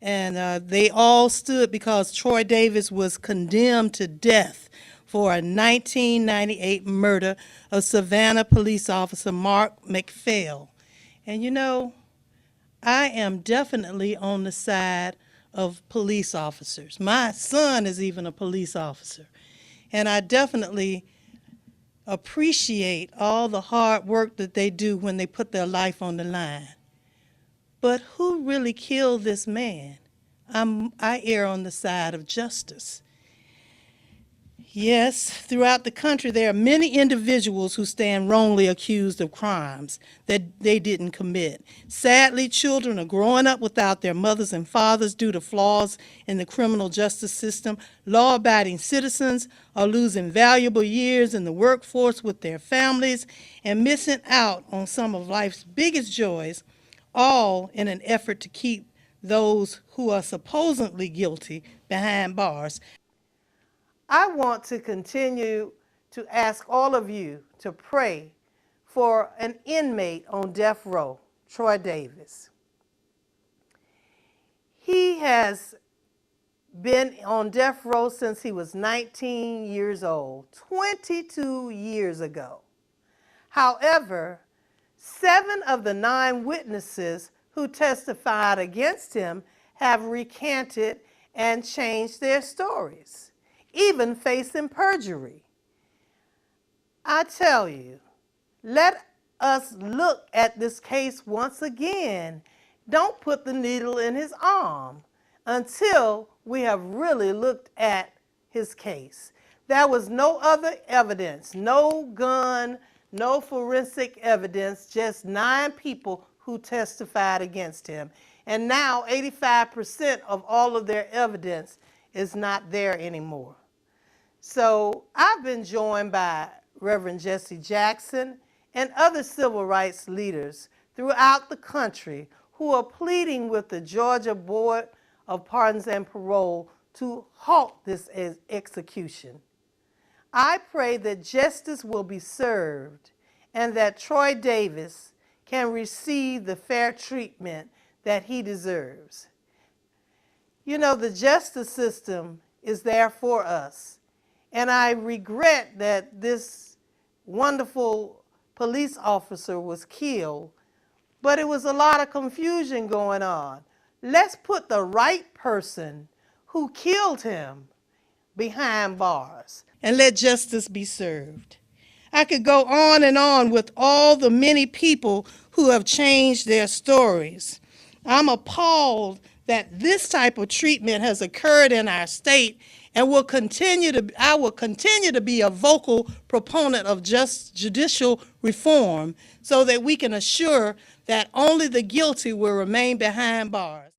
And they all stood because Troy Davis was condemned to death for a 1998 murder of Savannah police officer Mark McPhail. And you know, I am definitely on the side of police officers. My son is even a police officer. And I definitely appreciate all the hard work that they do when they put their life on the line. But who really killed this man? I err on the side of justice. Yes, throughout the country there are many individuals who stand wrongly accused of crimes that they didn't commit. Sadly, children are growing up without their mothers and fathers due to flaws in the criminal justice system. Law-abiding citizens are losing valuable years in the workforce with their families and missing out on some of life's biggest joys, all in an effort to keep those who are supposedly guilty behind bars. I want to continue to ask all of you to pray for an inmate on death row, Troy Davis. He has been on death row since he was 19 years old, 22 years ago. However, 7 of the 9 witnesses who testified against him have recanted and changed their stories, even facing perjury. I tell you, let us look at this case once again. Don't put the needle in his arm until we have really looked at his case. There was no other evidence, no gun, no forensic evidence, just 9 people who testified against him. And now 85% of all of their evidence is not there anymore. So I've been joined by Reverend Jesse Jackson and other civil rights leaders throughout the country who are pleading with the Georgia Board of Pardons and Parole to halt this execution. I pray that justice will be served and that Troy Davis can receive the fair treatment that he deserves. You know, the justice system is there for us, and I regret that this wonderful police officer was killed, but it was a lot of confusion going on. Let's put the right person who killed him behind bars and let justice be served. I could go on with all the many people who have changed their stories. I'm appalled that this type of treatment has occurred in our state, and I will continue to be a vocal proponent of just judicial reform so that we can assure that only the guilty will remain behind bars.